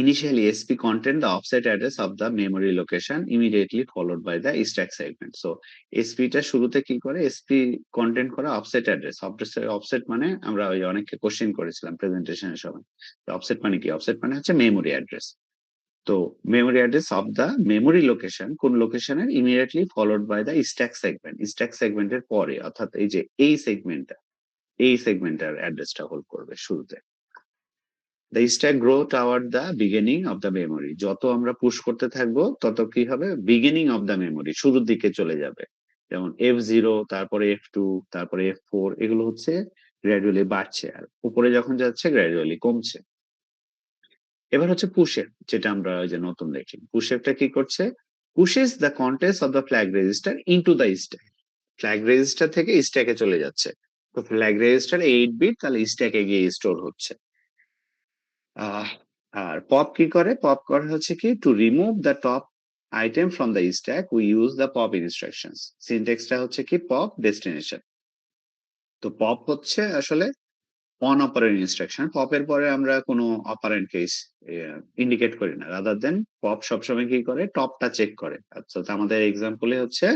Initially, SP contained the offset address of the memory location immediately followed by the stack segment. So, SP টা শুরুতে কি করে? SP content করে offset address. Offset মানে আমরা ওই অনেককে কোশ্চেন করেছিলাম প্রেজেন্টেশনের সময়। অফসেট মানে কি? অফসেট মানে হচ্ছে মেমোরি অ্যাড্রেস। তো memory address of the memory location, কোন লোকেশনের immediately followed by the stack segment, stack সেগমেন্টের পরে, অর্থাৎ এই যে এই সেগমেন্টটার অ্যাড্রেসটা হোল্ড করবে শুরুতে। The stack grow toward the beginning of the memory, যত আমরা পুশ করতে থাকবো তত কি হবে, বিগিনিং অফ দ্য মেমোরি, শুরুর দিকে চলে যাবে। যেমন F0, তারপরে F2, তারপরে F4, এগুলো হচ্ছে গ্র্যাজুয়ালি বাড়ছে, আর উপরে যখন যাচ্ছে গ্র্যাজুয়ালি কমছে। এবার হচ্ছে পুশের, যেটা আমরা ওই যে নতুন দেখি, পুশেরটা কি করছে, pushes the contents of the flag register into the stack, flag register থেকে স্ট্যাকে চলে যাচ্ছে। তো ফ্ল্যাগ রেজিস্টার 8 বিট, তাহলে স্ট্যাকে গিয়ে স্টোর হচ্ছে। আহ আর পপ কি করে, পপ করে হচ্ছে কি, to remove the top item from the stack we use the pop instructions. সিনট্যাক্সটা হচ্ছে কি, পপ ডেস্টিনেশন। তো পপ হচ্ছে আসলে অন অপারেন্ট ইনস্ট্রাকশন। পপের পরে আমরা কোনো অপারেন্ট কেস ইন্ডিকেট করি না, রাদার দেন পপ সবসময় কি করে, টপটা চেক করে। আচ্ছা, তো আমাদের এক্সাম্পলে হচ্ছে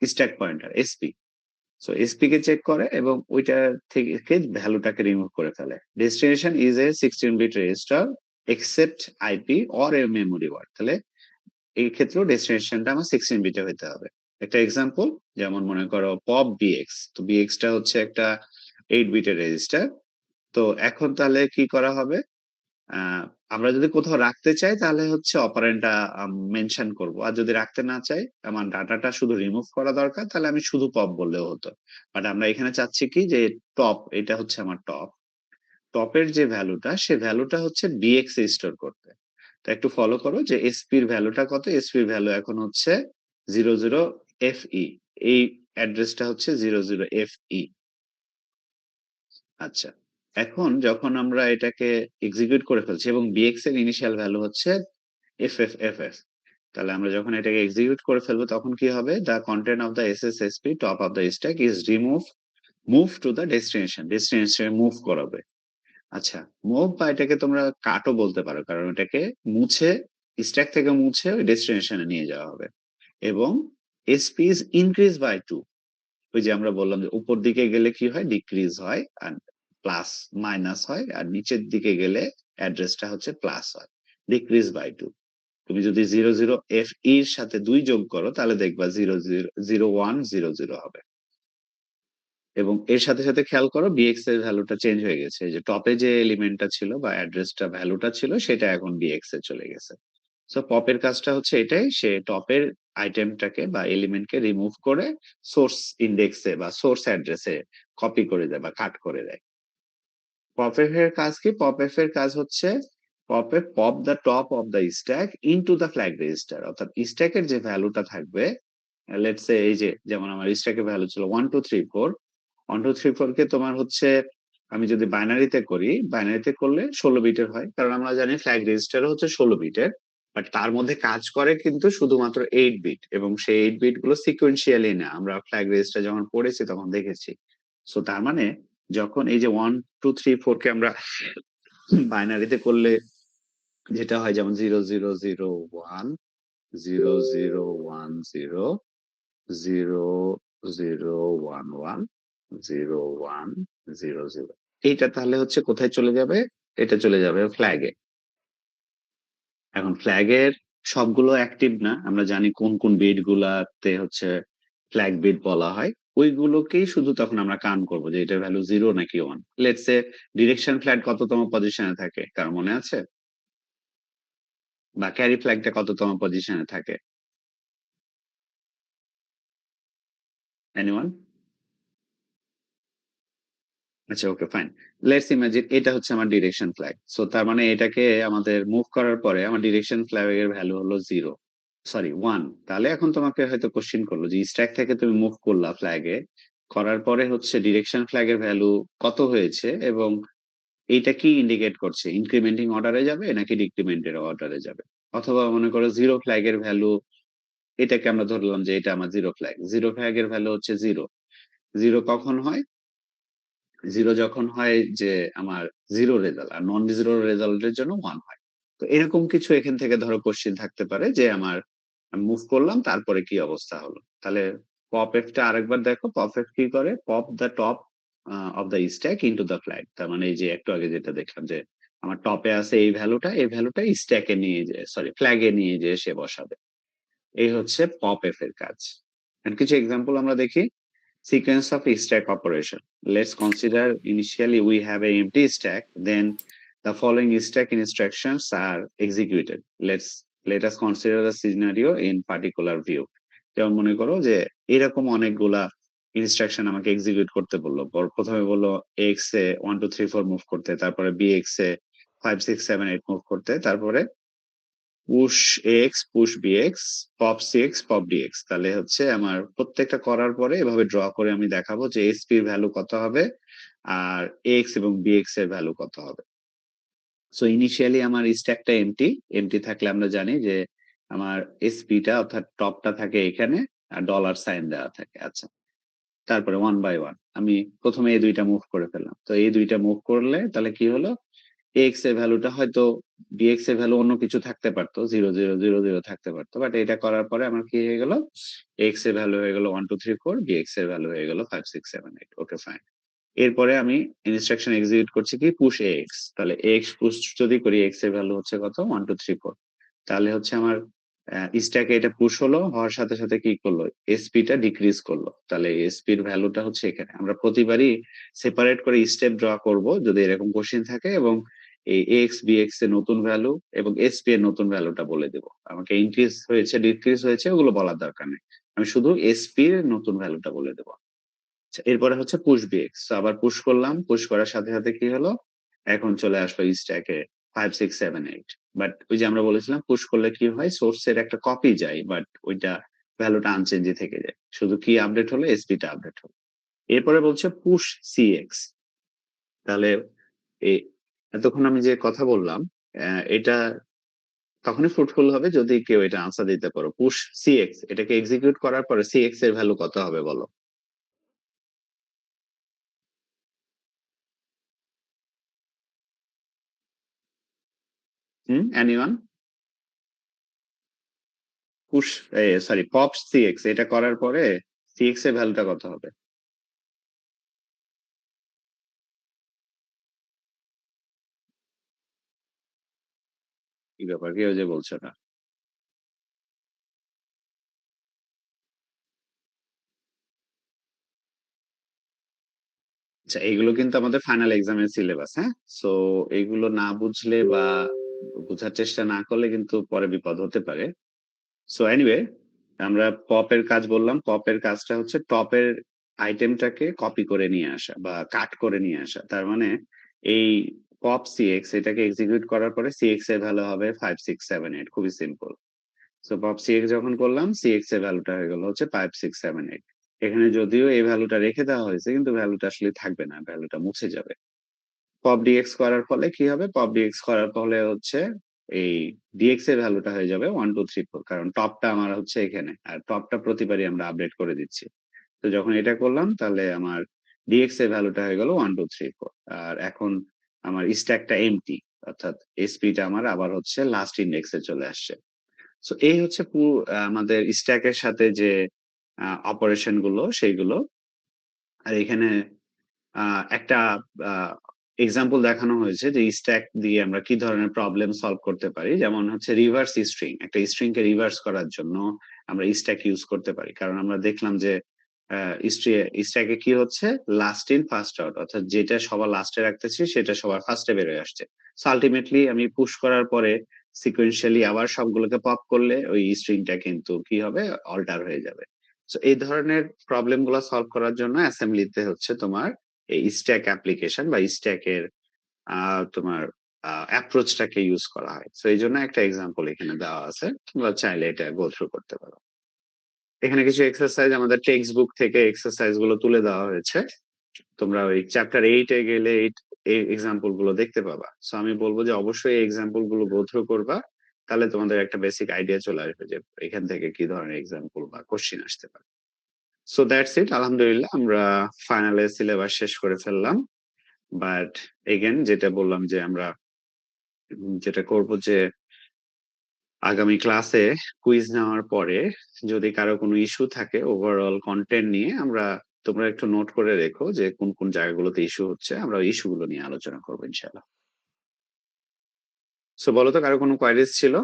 stack pointer SP, so SP কে চেক করে এবং ওইটা থেকে ভ্যালুটাকে রিমুভ করে ফেলে। Destination is a 16 bit register except IP or a memory word, তাহলে এই ক্ষেত্রেও ডেস্টিনেশনটা আমার 16 বিটে হইতে হবে। একটা এক্সাম্পল, যেমন মনে করো পপ বিএক্স, তো বিএক্সটা হচ্ছে একটা 8 বিটের রেজিস্টার। তো এখন তাহলে কি করা হবে, আহ আমরা যদি কোথাও রাখতে চাই তাহলে হচ্ছে অপারেন্ডটা মেনশন করব, আর যদি রাখতে না চাই, আমার ডাটাটা শুধু রিমুভ করা দরকার, তাহলে আমি শুধু পপ বললেও হতো। বাট আমরা এখানে চাচ্ছি কি যে টপ, এটা হচ্ছে আমার টপের যে ভ্যালুটা, সে ভ্যালুটা হচ্ছে বিএক্স এ স্টোর করতে। তো একটু ফলো করো যে এসপির ভ্যালুটা কত, এসপির ভ্যালু এখন হচ্ছে 00FE, এই অ্যাড্রেসটা হচ্ছে 00FE। আচ্ছা, এখন যখন আমরা এটাকে এক্সিকিউট করে ফেলছি এবং বিএক্স এর ইনিশিয়াল ভ্যালু হচ্ছে FF, তাহলে আমরা যখন এটাকে এক্সিকিউট করে ফেলবো তখন কি হবে, the content of the SSSP top of the stack is move to the destination move করাবে। আচ্ছা, মুভ বা এটাকে তোমরা কাটও বলতে পারো, কারণ এটাকে মুছে, স্ট্যাক থেকে মুছে ওই ডেস্টিনেশনে নিয়ে যাওয়া হবে। এবং এসপি ইজ ইনক্রিজ বাই 2, ওই যে আমরা বললাম যে উপর দিকে গেলে কি হয়, ডিক্রিজ হয়, আর প্লাস মাইনাস হয়, আর নিচের দিকে গেলে অ্যাড্রেসটা হচ্ছে প্লাস হয়, ডিক্রিজ বাই 2। তুমি যদি 00FE এর সাথে 2 যোগ করো তাহলে দেখবা 0100 হবে। এবং এর সাথে সাথে খেয়াল করো বিএক্স এর ভ্যালুটা চেঞ্জ হয়ে গেছে, এই যে টপে যে এলিমেন্টটা ছিল বা অ্যাড্রেসটা ভ্যালুটা ছিল সেটা এখন বিএক্স এ চলে গেছে। সো পপের কাজটা হচ্ছে এটাই, সে টপের আইটেমটাকে বা এলিমেন্টকে রিমুভ করে সোর্স ইন্ডেক্সে বা সোর্স অ্যাড্রেসে কপি করে দেয় বা কাট করে দেয়। পপএফ এর কাজ কি? পপএফ এর কাজ হচ্ছে POPF pop the top of the stack into the flag register, অর্থাৎ স্ট্যাকের যে ভ্যালুটা থাকবে, লেটস সে এই যে যেমন আমার স্ট্যাকের ভ্যালু ছিল 1 2 3 4, 1 2 3 4 কে তোমার হচ্ছে আমি যদি বাইনারিতে করি, বাইনারিতে করলে 16 বিটের হয়, কারণ আমরা জানি ফ্ল্যাগ রেজিস্টার হচ্ছে 16 বিটের, বাট তার মধ্যে কাজ করে কিন্তু শুধুমাত্র 8 বিট, এবং সেই 8 বিট গুলো সিকোয়েন্সিয়ালি না, আমরা ফ্ল্যাগ রেজিস্টার যখন পড়েছি তখন দেখেছি। সো তার মানে যখন এই যে 1 2 3 4 কে আমরা বাইনারিতে করলে যেটা হয়, যেমন 0 0 0 1 0 0 1 0 0 0 1 1 0 1 0 0, এইটা তাহলে হচ্ছে কোথায় চলে যাবে? এটা চলে যাবে ফ্ল্যাগে। এখন ফ্ল্যাগের সবগুলো অ্যাক্টিভ না, আমরা জানি কোন কোন বিট গুলাতে হচ্ছে ফ্ল্যাগ বিট বলা হয়, ওইগুলোকেই শুধু তখন আমরা কাউন্ট করবো যে এটার ভ্যালু 0 নাকি 1। লেটস সে ডিরেকশন ফ্ল্যাগ কততম পজিশনে থাকে, কার মনে আছে? বা ক্যারি ফ্ল্যাগটা কততম পজিশনে থাকে? এনিওয়ান? আচ্ছা, ওকে, ফাইন। লেটস ইমাজিন এটা হচ্ছে আমার ডিরেকশন ফ্ল্যাগ। সো তার মানে এটাকে আমাদের মুভ করার পরে আমার ডিরেকশন ফ্ল্যাগের ভ্যালু হলো 0, সরি 1। তাহলে এখন তোমাকে হয়তো কোশ্চেন করলো যে স্ট্যাক থেকে তুমি মুভ করলা ফ্ল্যাগে, করার পরে হচ্ছে ডিরেকশন ফ্ল্যাগের ভ্যালু কত হয়েছে, এবং এইটা কি ইন্ডিকেট করছে? ইনক্রিমেন্টিং অর্ডারে যাবে নাকি ডিক্রিমেন্টের অর্ডারে যাবে? অথবা মনে করো জিরো ফ্ল্যাগের ভ্যালু, এটাকে আমরা ধরলাম যে এটা আমার জিরো ফ্ল্যাগ, জিরো ফ্ল্যাগের ভ্যালু হচ্ছে 0। 0 কখন হয়? 0 যখন হয় যে আমার জিরো রেজাল্ট, আর নন জিরো রেজাল্টের জন্য 1 হয়। তো এরকম কিছু এখান থেকে ধরো কোশ্চেন থাকতে পারে যে আমার মুভ করলাম, তারপরে কি অবস্থা হলো। তাহলে পপ এফ টা আরেকবার দেখো, পপ এফ কি করে? Pop the top of the stack into the flag. তার মানে এই যে একটু আগে যেটা দেখলাম যে আমার টপে আছে এই ভ্যালুটা, এই ভ্যালুটা স্ট্যাকে নিয়ে যে সরি ফ্ল্যাগে নিয়ে যে সে বসাবে। এই হচ্ছে পপ এফ এর কাজ। And কিছু এক্সাম্পল আমরা দেখি। Sequence of stack operation. Let's consider initially we have an empty stack, then the following stack instructions are executed. Let us consider the scenario in particular view. যেমন মনে করো যে এরকম অনেকগুলা ইনস্ট্রাকশন আমাকে এক্সিকিউট করতে বললো। প্রথমে বললো এক্স এ 1 2 3 4 মুভ করতে, তারপরে বি এক্স এ 5 6 7 8 মুভ করতে, তারপরে push X, push BX, pop CX, pop DX. তাহলে হচ্ছে আমার প্রত্যেকটা করার পরে এভাবে ড্র করে আমি দেখাবো যে এসপি এর ভ্যালু কত হবে আর এক্স এবং বিএক্স এর ভ্যালু কত হবে। সো ইনিশিয়ালি আমার স্ট্যাকটা এমটি, এমটি থাকলে আমরা জানি যে আমার এসপি টা অর্থাৎ টপটা থাকে এখানে আর ডলার সাইন দেওয়া থাকে। আচ্ছা, তারপরে ওয়ান বাই ওয়ান আমি প্রথমে এই দুইটা মুভ করে ফেললাম। তো এই দুইটা মুভ করলে তাহলে কি হলো? এক্স এর ভ্যালুটা হয়তো বিএক্স এর ভ্যালু অন্য কিছু থাকতে পারতো, 0 0 0 0 থাকতে পারতো, বাট এটা করার পরে আমার কি হয়ে গেল? এক্স এর ভ্যালু হয়ে গেল 1 2 3 4, বিএক্স এর ভ্যালু হয়ে গেল 5 6 7 8। ওকে, ফাইন। এরপরে আমি ইনস্ট্রাকশন এক্সিকিউট করছি কি? Push x. তাহলে এক্স পুশ যদি করি, এক্স এর ভ্যালু হচ্ছে কত? 1 2 3 4। তাহলে হচ্ছে আমার স্ট্যাকে এটা পুশ হলো, হওয়ার সাথে সাথে কি করলো? এসপি টা ডিক্রিজ করলো। তাহলে এসপি এর ভ্যালুটা হচ্ছে এখানে। আমরা প্রতিবারই সেপারেট করে স্টেপ ড্র করব যদি এরকম কোশ্চেন থাকে, এবং এই এক্স বিএক্স এর নতুন ভ্যালু এবং এসপি এর নতুন ভ্যালুটা বলে দেবো। আমাকে ইনক্রিজ হয়েছে ডিক্রিজ হয়েছে ওগুলো বলার দরকার নেই, আমি শুধু এসপি এর নতুন ভ্যালুটা বলে দেবো। আচ্ছা, এরপরে হচ্ছে পুশ বিএক্স। আবার পুশ করলাম, পুশ করার সাথে সাথে কি হলো? এখন চলে আসলো স্ট্যাকে 5 6 7 8। বাট ওই যে আমরা বলেছিলাম পুশ করলে কি হয়? সোর্সের একটা কপি যায়, বাট ওইটা ভ্যালুটা আনচেঞ্জই থেকে যায়, শুধু কি আপডেট হলো? এসপি টা আপডেট হলো। এরপরে বলছে পুশ সিএক্স। তাহলে এই এতক্ষণ আমি যে কথা বললাম এটা তখনই ফ্রুটফুল হবে যদি কেউ এটা আনসার দিতে পারো। পুশ সিএক্স, এটাকে এক্সিকিউট করার পরে সিএক্স এর ভ্যালু কত হবে বলো? Anyone? Push, sorry, pop CX, এটা করার পরে সিএক্স এর ভ্যালুটা কত হবে? কি ব্যাপার, কেউ যে বলছো না? আচ্ছা, এগুলো কিন্তু আমাদের ফাইনাল এক্সামের সিলেবাস, হ্যাঁ? সো এগুলো না বুঝলে বা বোঝার চেষ্টা না করলে কিন্তু পরে বিপদ হতে পারে। সো এনিওয়ে, আমরা পপের কাজ বললাম, পপের কাজটা হচ্ছে টপের আইটেমটাকে কপি করে নিয়ে আসা বা কাট করে নিয়ে আসা। তার মানে এই পপ সিএক্স এটাকে এক্সিকিউট করার পরে সিএক্স এর ভ্যালু হবে 5 6 7 8, খুবই সিম্পল। সো পপ সিএক্স যখন করলাম সিএক্স এর ভ্যালুটা হয়ে গেল হচ্ছে 5 6 7 8। এখানে যদিও এই ভ্যালুটা রেখে দেওয়া হয়েছে কিন্তু ভ্যালুটা আসলে থাকবে না, ভ্যালুটা মুছে যাবে। পপ ডিএক্স করার ফলে কি হবে, পপ ডিএক্স করার ফলে হচ্ছে এই ডিএক্স এর ভ্যালুটা হয়ে যাবে 1 2 3 4, কারণ টপটা আমার হচ্ছে এখানে আর টপটা প্রতিবারই আমরা আপডেট করে দিচ্ছি। তো যখন এটা করলাম তাহলে আমার ডিএক্স এর ভ্যালুটা হয়ে গেল 1 2 3 4। আর এখন আমার স্ট্যাকটা এমটি, অর্থাৎ এসপিটা আমার আবার হচ্ছে লাস্ট ইন্ডেক্সে চলে আসছে। সো এই হচ্ছে আমাদের স্ট্যাকের সাথে যে অপারেশন গুলো সেইগুলো। আর এখানে একটা এক্সাম্পল দেখানো হয়েছে যে স্ট্যাক দিয়ে আমরা কি ধরনের প্রবলেম সলভ করতে পারি। যেমন হচ্ছে রিভার্স স্ট্রিং, একটা স্ট্রিং কে রিভার্স করার জন্য আমরা স্ট্যাক ইউজ করতে পারি। কারণ আমরা দেখলাম যে স্ট্যাকে কি হচ্ছে, লাস্ট ইন ফার্স্ট আউট, অর্থাৎ যেটা সবার লাস্টে রাখতেছি সেটা সবার ফার্স্টে বেরোয় আসছে। সো আলটিমেটলি আমি পুশ করার পরে সিকোয়েন্সিয়ালি আবার সবগুলোকে পপ করলে ওই স্ট্রিংটা কিন্তু কি হবে, অল্টার হয়ে যাবে। সো এই ধরনের প্রবলেম গুলো সলভ করার জন্য অ্যাসেম্বলিতে হচ্ছে তোমার এই স্ট্যাক অ্যাপ্লিকেশন বা স্ট্যাকের তোমার অ্যাপ্রোচটাকে ইউজ করা হয়। সো এই জন্য একটা এক্সাম্পল এখানে দেওয়া আছে, তোমরা চাইলে এটা গো থ্রু করতে পারো। এখানে কিছু এক্সারসাইজ আমাদের টেক্সট বুক থেকে এক্সারসাইজ গুলো তুলে দেওয়া হয়েছে। তোমরা ওই চ্যাপ্টার 8 এ গেলে এই এক্সাম্পল গুলো দেখতে পাবা। সো আমি বলবো যে অবশ্যই এই এক্সাম্পল গুলো গো থ্রু করবা, তাহলে তোমাদের একটা বেসিক আইডিয়া চলে আসবে যে এখান থেকে কি ধরনের এক্সাম্পল বা কোশ্চেন আসতে পারে। সো দ্যাটস ইট, আলহামদুলিল্লাহ আমরা ফাইনালে সিলেবাস শেষ করে ফেললাম। বাট এগেন যেটা বললাম যে আমরা যেটা করব যে আগামী ক্লাসে কুইজ নেওয়ার পরে যদি কারো কোনো ইস্যু থাকে ওভারঅল কন্টেন্ট নিয়ে, তোমরা একটু নোট করে রেখো যে কোন কোন জায়গাগুলোতে ইস্যু হচ্ছে, আমরা ওই ইস্যুগুলো নিয়ে আলোচনা করবো ইনশাআল্লাহ। সো বলো তো কারো কোনো কোয়ারিজ ছিল?